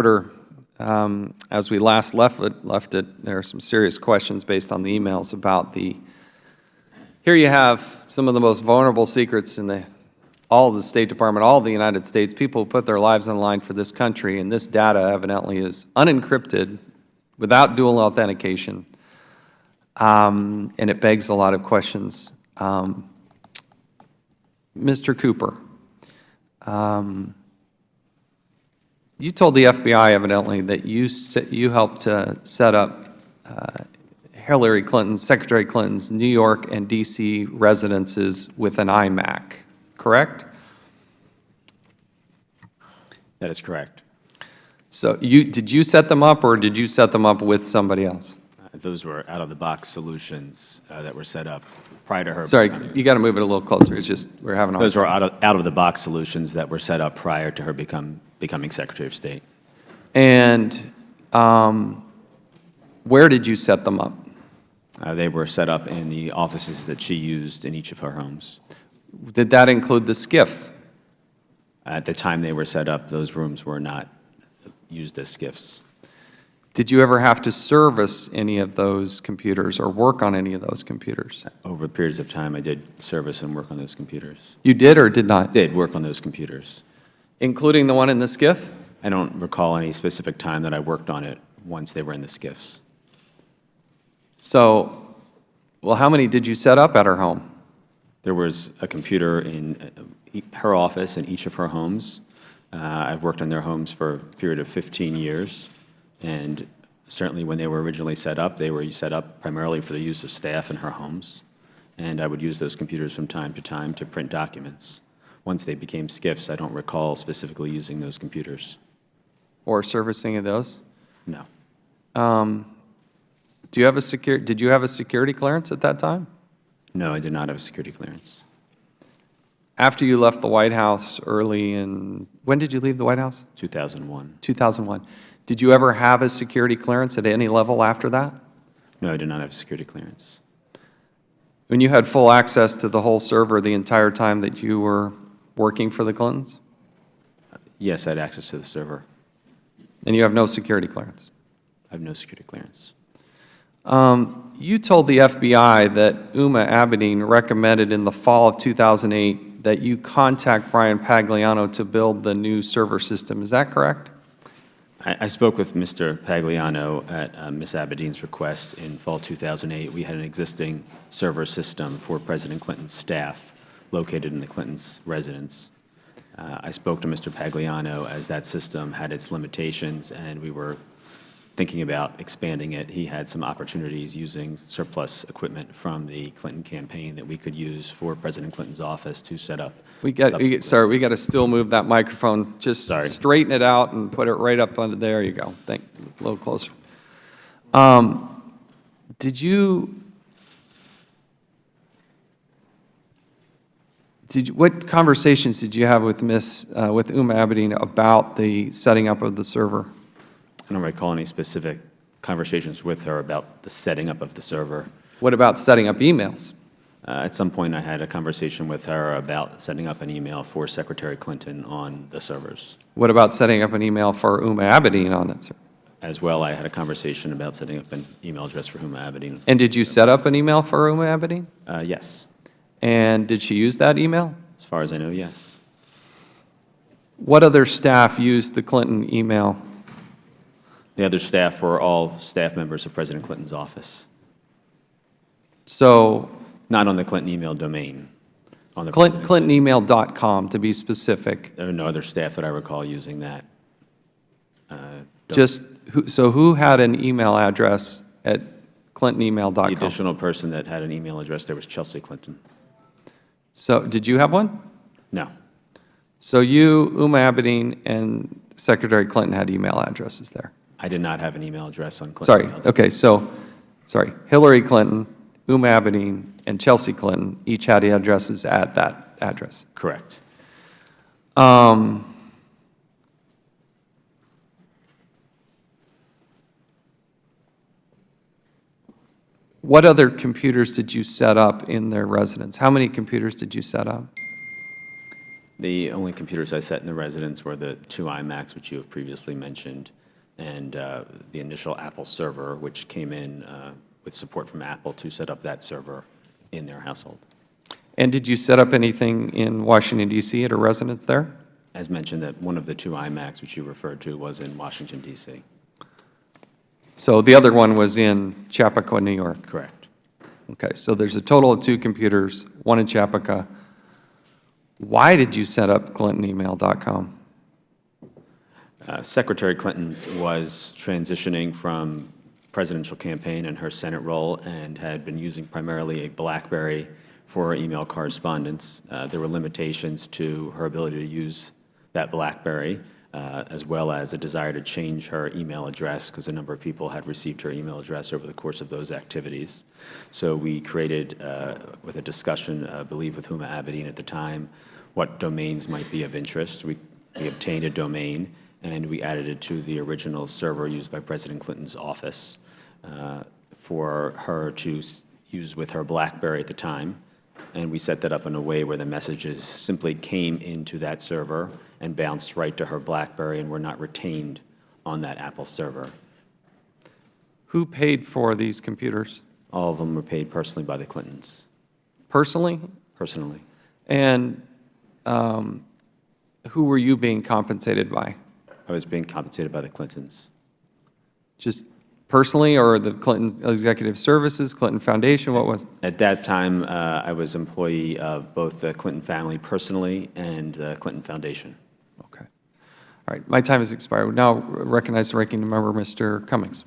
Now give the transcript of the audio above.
Order. As we last left it, there are some serious questions based on the emails about here you have some of the most vulnerable secrets in all of the State Department, all of the United States. People put their lives on the line for this country, and this data evidently is unencrypted without dual authentication, and it begs a lot of questions. Mr. Cooper, you told the FBI evidently that you helped to set up Secretary Clinton's New York and D.C. residences with an iMac, correct? That is correct. So did you set them up, or did you set them up with somebody else? Those were out-of-the-box solutions that were set up prior to her. Sorry, you got to move it a little closer. It's just we're having a hard Those were out-of-the-box solutions that were set up prior to her becoming Secretary of State. And where did you set them up? They were set up in the offices that she used in each of her homes. Did that include the SCIF? At the time they were set up, those rooms were not used as SCIFs. Did you ever have to service any of those computers or work on any of those computers? Over periods of time, I did service and work on those computers. You did or did not? Did work on those computers. Including the one in the SCIF? I don't recall any specific time that I worked on it once they were in the SCIFs. So, well, how many did you set up at her home? There was a computer in her office in each of her homes. I've worked on their homes for a period of 15 years, and certainly when they were originally set up, they were set up primarily for the use of staff in her homes, and I would use those computers from time to print documents. Once they became SCIFs, I don't recall specifically using those computers. Or servicing of those? No. Did you have a security clearance at that time? No, I did not have a security clearance. After you left the White House when did you leave the White House? 2001. 2001. Did you ever have a security clearance at any level after that? No, I did not have a security clearance. When you had full access to the whole server the entire time that you were working for the Clintons? Yes, I had access to the server. And you have no security clearance? I have no security clearance. You told the FBI that Uma Abedin recommended in the fall of 2008 that you contact Brian Pagliano to build the new server system. Is that correct? I spoke with Mr. Pagliano at Ms. Abedin's request in fall 2008. We had an existing server system for President Clinton's staff located in the Clintons' residence. I spoke to Mr. Pagliano as that system had its limitations, and we were thinking about expanding it. He had some opportunities using surplus equipment from the Clinton campaign that we could use for President Clinton's office to set up. Sorry, we got to still move that microphone. Just straighten it out and put it right up under there. You go. A little closer. What conversations did you have with Uma Abedin about the setting up of the server? I don't recall any specific conversations with her about the setting up of the server. What about setting up emails? At some point, I had a conversation with her about setting up an email for Secretary Clinton on the servers. What about setting up an email for Uma Abedin on that server? As well, I had a conversation about setting up an email address for Uma Abedin. And did you set up an email for Uma Abedin? Yes. And did she use that email? As far as I know, yes. What other staff used the Clinton email? The other staff were all staff members of President Clinton's office. So, not on the Clinton email domain. On the ClintonEmail.com, to be specific. There are no other staff that I recall using that. So who had an email address at ClintonEmail.com? The additional person that had an email address there was Chelsea Clinton. So did you have one? No. So you, Uma Abedin, and Secretary Clinton had email addresses there? I did not have an email address on Clinton. Sorry. Okay. Sorry. Hillary Clinton, Uma Abedin, and Chelsea Clinton each had addresses at that address. Correct. What other computers did you set up in their residence? How many computers did you set up? The only computers I set in the residence were the 2 iMacs, which you have previously mentioned, and the initial Apple server, which came in with support from Apple to set up that server in their household. And did you set up anything in Washington, D.C. at a residence there? As mentioned, that one of the 2 iMacs, which you referred to, was in Washington, D.C. So the other one was in Chappaqua, New York? Correct. Okay, so there's a total of 2 computers, one in Chappaqua. Why did you set up clintonemail.com? Secretary Clinton was transitioning from presidential campaign and her Senate role and had been using primarily a BlackBerry for her email correspondence. There were limitations to her ability to use that BlackBerry, as well as a desire to change her email address because a number of people had received her email address over the course of those activities. So we created, with a discussion, I believe with Huma Abedin at the time, what domains might be of interest. We obtained a domain, and we added it to the original server used by President Clinton's office for her to use with her BlackBerry at the time. And we set that up in a way where the messages simply came into that server and bounced right to her BlackBerry and were not retained on that Apple server. Who paid for these computers? All of them were paid personally by the Clintons. Personally? Personally. And who were you being compensated by? I was being compensated by the Clintons. Just personally, or the Clinton Executive Services, Clinton Foundation, what was? At that time, I was employee of both the Clinton family personally and the Clinton Foundation. Okay. All right, my time has expired. We now recognize the ranking member, Mr. Cummings.